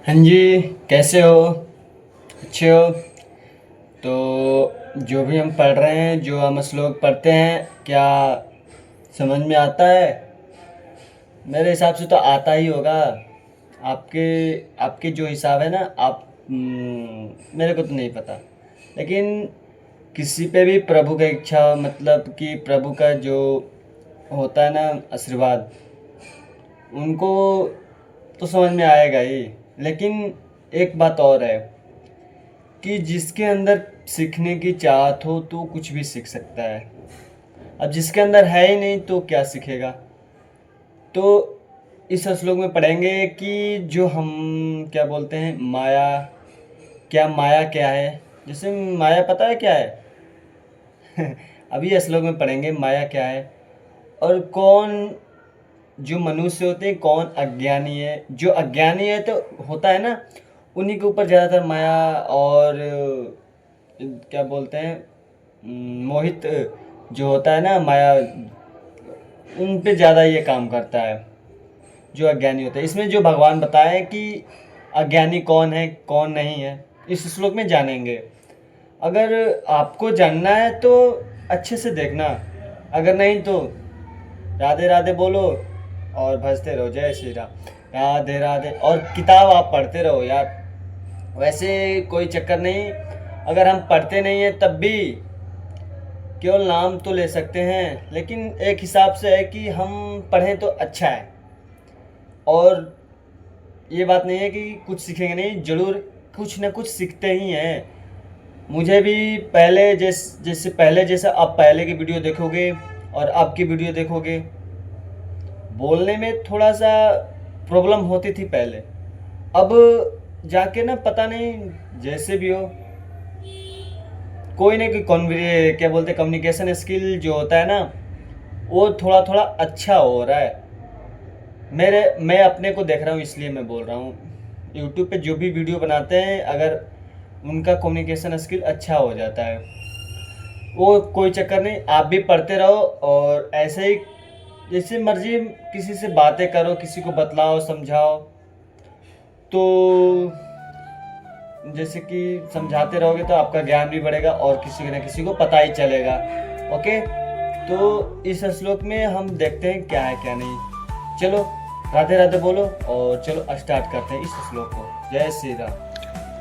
हाँ जी, कैसे हो? अच्छे हो? तो जो भी हम पढ़ रहे हैं, जो हम श्लोक पढ़ते हैं, क्या समझ में आता है? मेरे हिसाब से तो आता ही होगा। आपके आपके जो हिसाब है ना, मेरे को तो नहीं पता। लेकिन किसी पे भी प्रभु का इच्छा, मतलब कि प्रभु का जो होता है ना आशीर्वाद, उनको तो समझ में आएगा ही। लेकिन एक बात और है कि जिसके अंदर सीखने की चाहत हो तो कुछ भी सीख सकता है। अब जिसके अंदर है ही नहीं तो क्या सीखेगा? तो इस श्लोक में पढ़ेंगे कि जो हम क्या बोलते हैं माया, माया क्या है? जैसे माया पता है क्या है? अभी इस श्लोक में पढ़ेंगे माया क्या है, और कौन जो मनुष्य होते हैं कौन अज्ञानी है। जो अज्ञानी है तो होता है ना, उन्हीं के ऊपर ज़्यादातर माया और क्या बोलते हैं मोहित जो होता है ना माया, उन पे ज़्यादा ये काम करता है जो अज्ञानी होते हैं। इसमें जो भगवान बताए कि अज्ञानी कौन है कौन नहीं है, इस श्लोक में जानेंगे। अगर आपको जानना है तो अच्छे से देखना, अगर नहीं तो राधे राधे बोलो और भजते रहो। जय श्री राम। राधे राधे। और किताब आप पढ़ते रहो यार, वैसे कोई चक्कर नहीं। अगर हम पढ़ते नहीं हैं तब भी केवल नाम तो ले सकते हैं, लेकिन एक हिसाब से है कि हम पढ़ें तो अच्छा है। और ये बात नहीं है कि कुछ सीखेंगे नहीं, ज़रूर कुछ ना कुछ सीखते ही हैं। मुझे भी पहले जैसे आप पहले की वीडियो देखोगे और अब की वीडियो देखोगे, बोलने में थोड़ा सा प्रॉब्लम होती थी पहले। अब जाके ना पता नहीं, जैसे भी हो कोई ना कोई क्या बोलते कम्युनिकेशन स्किल जो होता है ना, वो थोड़ा थोड़ा अच्छा हो रहा है। मैं अपने को देख रहा हूँ इसलिए मैं बोल रहा हूँ। यूट्यूब पे जो भी वीडियो बनाते हैं, अगर उनका कम्युनिकेशन स्किल अच्छा हो जाता है, वो कोई चक्कर नहीं, आप भी पढ़ते रहो और ऐसे ही जैसे मर्जी किसी से बातें करो, किसी को बतलाओ समझाओ। तो जैसे कि समझाते रहोगे तो आपका ज्ञान भी बढ़ेगा और किसी न किसी को पता ही चलेगा। ओके, तो इस श्लोक में हम देखते हैं क्या है क्या नहीं। चलो राधे राधे बोलो और चलो स्टार्ट करते हैं इस श्लोक को। जय श्री राम।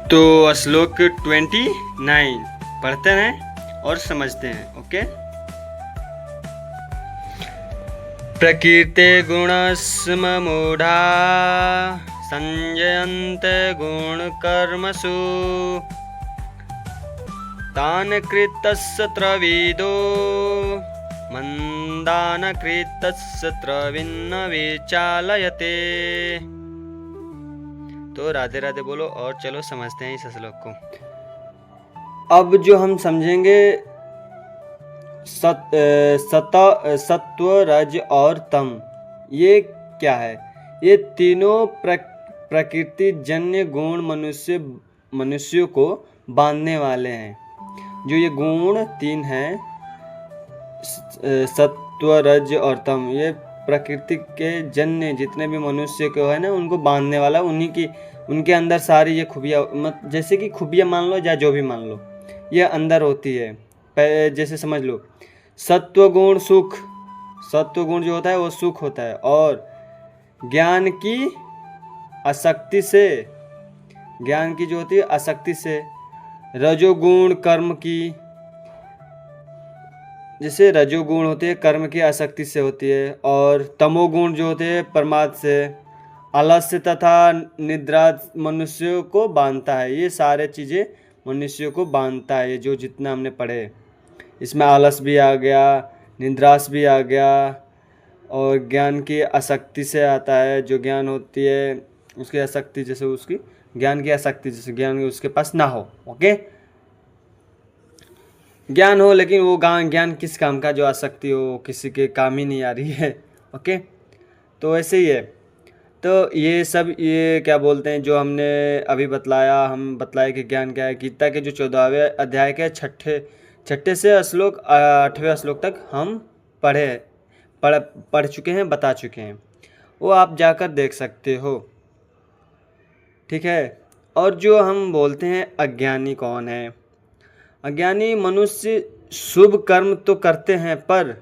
तो श्लोक 29 पढ़ते हैं और समझते हैं। ओके। प्रकृते गुणस्मूढ़ा संजयन्ते गुणकर्मसु तान् कृतस्य त्रविदो मंदान कृतस्य त्रविन्न विचालयते। तो राधे राधे बोलो और चलो समझते हैं इस श्लोक को। अब जो हम समझेंगे सत्व रज और तम, ये क्या है? ये तीनों प्रकृति जन्य गुण मनुष्यों को बांधने वाले हैं। जो ये गुण तीन हैं, सत्व रज और तम, ये प्रकृति के जन्य जितने भी मनुष्य को है ना, उनको बांधने वाला, उन्हीं की उनके अंदर सारी ये खूबियाँ, जैसे कि खूबियाँ मान लो या जो भी मान लो, ये अंदर होती है। जैसे समझ लो सत्व गुण सुख, सत्व गुण जो होता है वो सुख होता है, और ज्ञान की आसक्ति से, ज्ञान की जो होती है आसक्ति से, रजोगुण कर्म की, जैसे रजोगुण होते हैं कर्म की आसक्ति से होती है, और तमोगुण जो होते हैं प्रमाद से, आलस्य तथा निद्रा मनुष्यों को बांधता है। ये सारे चीज़ें मनुष्यों को बांधता है। ये जो जितना हमने पढ़े, इसमें आलस भी आ गया, निद्रास भी आ गया, और ज्ञान की आसक्ति से आता है। जो ज्ञान होती है उसकी आसक्ति, जैसे उसकी ज्ञान की आसक्ति, जैसे ज्ञान उसके पास ना हो। ओके, ज्ञान हो लेकिन वो ज्ञान किस काम का, जो आसक्ति हो किसी के काम ही नहीं आ रही है। ओके, तो ऐसे ही है। तो ये सब ये क्या बोलते हैं जो हमने अभी बतलाया, हम बतलाए कि ज्ञान क्या है। गीता के जो 14वें अध्याय के छठे से श्लोक 8वें श्लोक तक हम पढ़ चुके हैं, बता चुके हैं। वो आप जाकर देख सकते हो। ठीक है। और जो हम बोलते हैं अज्ञानी कौन है? अज्ञानी मनुष्य शुभ कर्म तो करते हैं, पर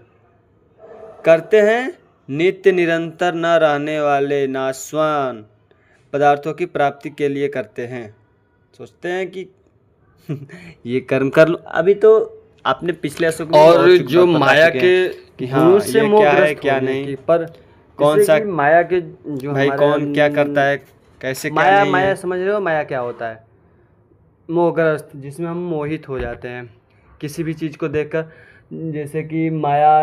करते हैं नित्य निरंतर न रहने वाले नाशवान पदार्थों की प्राप्ति के लिए करते हैं। सोचते हैं कि ये कर्म कर लो। अभी तो आपने पिछले अशोक में और बहुत जो बता माया चुके के हैं कि हाँ से ये क्या है क्या नहीं, पर कौन सा माया के जो भाई हमारे कौन क्या करता है, कैसे क्या माया नहीं माया है। समझ रहे हो? माया क्या होता है? मोहग्रस्त, जिसमें हम मोहित हो जाते हैं किसी भी चीज़ को देखकर। जैसे कि माया,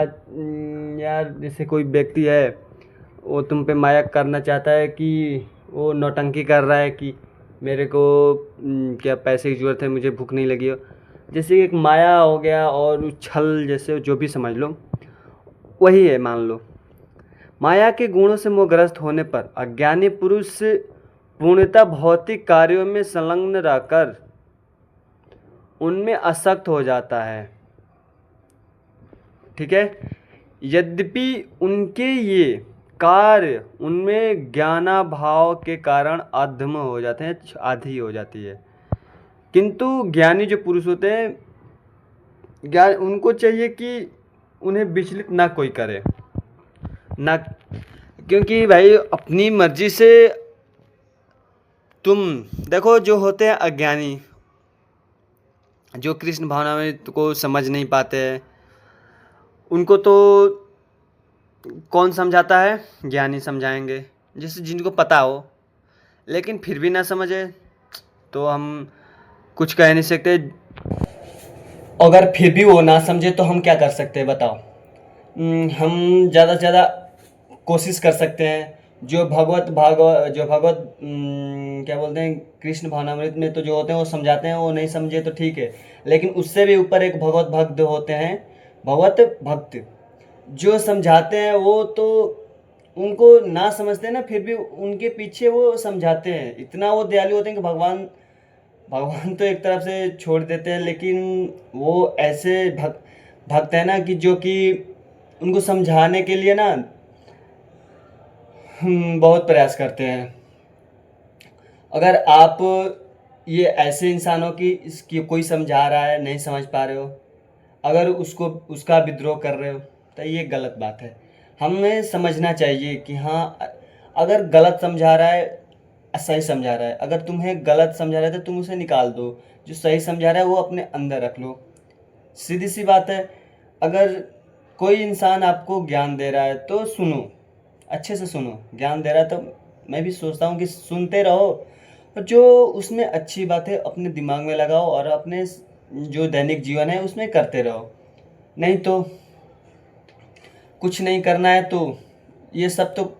यार जैसे कोई व्यक्ति है वो तुम पे माया करना चाहता है कि वो नौटंकी कर रहा है कि मेरे को क्या पैसे की ज़रूरत है, मुझे भूख नहीं लगी हो, जैसे एक माया हो गया। और छल, जैसे जो भी समझ लो वही है, मान लो। माया के गुणों से मोहग्रस्त होने पर अज्ञानी पुरुष पूर्णतः भौतिक कार्यों में संलग्न रहकर उनमें आसक्त हो जाता है। ठीक है। यद्यपि उनके ये कार्य उनमें ज्ञानाभाव के कारण अधम हो जाते हैं, आधी हो जाती है। किंतु ज्ञानी जो पुरुष होते हैं, ज्ञान उनको चाहिए कि उन्हें विचलित ना कोई करे ना, क्योंकि भाई अपनी मर्जी से तुम देखो, जो होते हैं अज्ञानी, जो कृष्ण भावनामृत को समझ नहीं पाते हैं, उनको तो कौन समझाता है? ज्ञानी समझाएंगे, जिससे जिनको पता हो। लेकिन फिर भी ना समझे तो हम कुछ कह नहीं सकते। अगर फिर भी वो ना समझे तो हम क्या कर सकते हैं बताओ? हम ज़्यादा से ज़्यादा कोशिश कर सकते हैं। जो भगवत क्या बोलते हैं, कृष्ण भावनामृत में तो जो होते हैं वो समझाते हैं, वो नहीं समझे तो ठीक है। लेकिन उससे भी ऊपर एक भगवत भक्त होते हैं, भगवत भक्त जो समझाते हैं। वो तो उनको ना समझते हैं ना, फिर भी उनके पीछे वो समझाते हैं। इतना वो दयालु होते हैं कि भगवान भगवान तो एक तरफ से छोड़ देते हैं, लेकिन वो ऐसे भक्त है ना कि जो कि उनको समझाने के लिए ना बहुत प्रयास करते हैं। अगर आप ये ऐसे इंसानों की इसकी कोई समझा रहा है, नहीं समझ पा रहे हो, अगर उसको उसका विद्रोह कर रहे हो, तो ये गलत बात है। हमें समझना चाहिए कि हाँ, अगर गलत समझा रहा है, सही समझा रहा है। अगर तुम्हें गलत समझा रहा है तो तुम उसे निकाल दो, जो सही समझा रहा है वो अपने अंदर रख लो। सीधी सी बात है। अगर कोई इंसान आपको ज्ञान दे रहा है तो सुनो, अच्छे से सुनो। ज्ञान दे रहा है तो मैं भी सोचता हूँ कि सुनते रहो, और जो उसमें अच्छी बात है अपने दिमाग में लगाओ और अपने जो दैनिक जीवन है उसमें करते रहो। नहीं तो कुछ नहीं करना है तो ये सब तो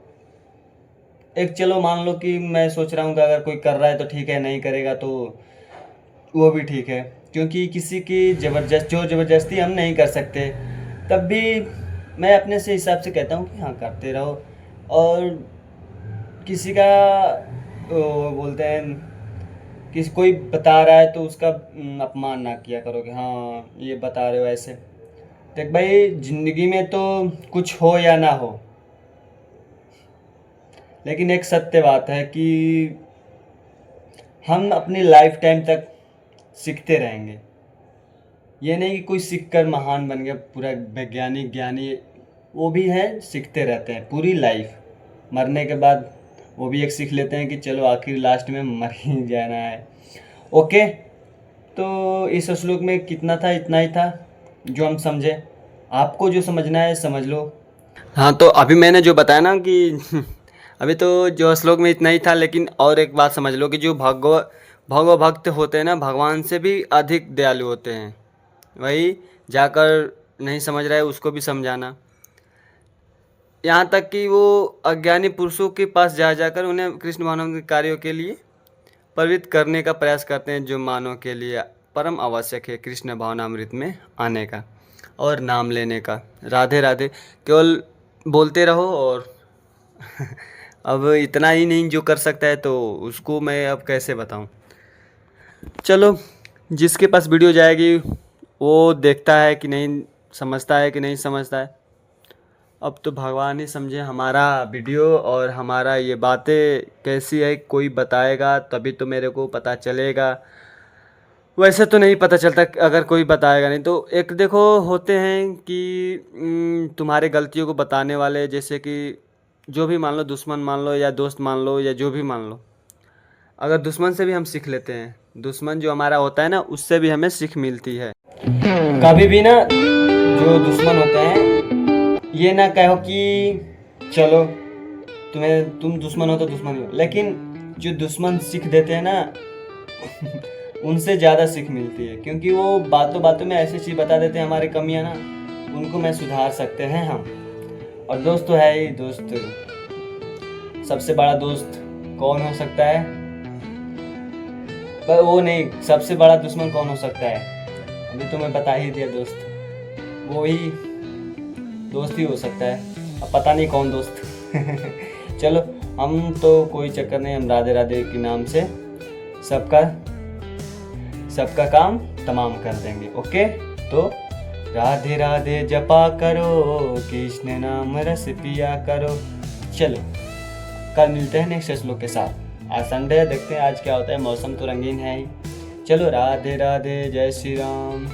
एक, चलो मान लो कि मैं सोच रहा हूँ कि अगर कोई कर रहा है तो ठीक है, नहीं करेगा तो वो भी ठीक है, क्योंकि किसी की ज़बरदस्ती हम नहीं कर सकते। तब भी मैं अपने से हिसाब से कहता हूँ कि हाँ, करते रहो। और किसी का वो बोलते हैं, किसी कोई बता रहा है तो उसका अपमान ना किया करो कि हाँ ये बता रहे हो ऐसे। देख भाई, ज़िंदगी में तो कुछ हो या ना हो, लेकिन एक सत्य बात है कि हम अपनी लाइफ टाइम तक सीखते रहेंगे। ये नहीं कि कोई सीख कर महान बन गया, पूरा वैज्ञानिक ज्ञानी, वो भी है, सीखते रहते हैं पूरी लाइफ। मरने के बाद वो भी एक सीख लेते हैं कि चलो आखिर लास्ट में मर ही जाना है। ओके, तो इस श्लोक में कितना था, इतना ही था जो हम समझे। आपको जो समझना है समझ लो। हाँ, तो अभी मैंने जो बताया ना कि अभी तो जो श्लोक में इतना ही था, लेकिन और एक बात समझ लो कि जो भगव भक्त होते हैं ना, भगवान से भी अधिक दयालु होते हैं। वही जाकर नहीं समझ रहा है उसको भी समझाना, यहाँ तक कि वो अज्ञानी पुरुषों के पास जा जाकर उन्हें कृष्ण भावनामृत के कार्यों के लिए प्रवृत्त करने का प्रयास करते हैं, जो मानव के लिए परम आवश्यक है कृष्ण भावनामृत में आने का और नाम लेने का। राधे राधे केवल बोलते रहो। और अब इतना ही नहीं जो कर सकता है तो उसको मैं अब कैसे बताऊं। चलो, जिसके पास वीडियो जाएगी वो देखता है कि नहीं, समझता है कि नहीं समझता है। अब तो भगवान ही समझे हमारा वीडियो और हमारा ये बातें कैसी है, कोई बताएगा तभी तो मेरे को पता चलेगा। वैसे तो नहीं पता चलता अगर कोई बताएगा नहीं तो। एक देखो होते हैं कि तुम्हारे गलतियों को बताने वाले, जैसे कि जो भी मान लो, दुश्मन मान लो या दोस्त मान लो या जो भी मान लो, अगर दुश्मन से भी हम सीख लेते हैं, दुश्मन जो हमारा होता है ना, उससे भी हमें सीख मिलती है। कभी भी ना जो दुश्मन होते हैं ये ना कहो कि चलो तुम दुश्मन हो तो दुश्मन ही हो, लेकिन जो दुश्मन सीख देते हैं ना उनसे ज़्यादा सीख मिलती है, क्योंकि वो बातों बातों में ऐसी चीज़ बता देते हैं हमारी कमियां ना, उनको मैं सुधार सकते हैं हम। और दोस्त तो है ही दोस्त, सबसे बड़ा दोस्त कौन हो सकता है? पर वो नहीं, सबसे बड़ा दुश्मन कौन हो सकता है? अभी तो मैं बता ही दिया दोस्त, वो ही दोस्त ही हो सकता है, अब पता नहीं कौन दोस्त चलो हम तो कोई चक्कर नहीं, हम राधे राधे के नाम से सबका काम तमाम कर देंगे। ओके, तो राधे राधे जपा करो, कृष्ण नाम रस पिया करो। चलो कल मिलते हैं नेक्स्ट श्लोक के साथ। आज संडे है, देखते हैं आज क्या होता है, मौसम तो रंगीन है ही। चलो राधे राधे, जय श्री राम।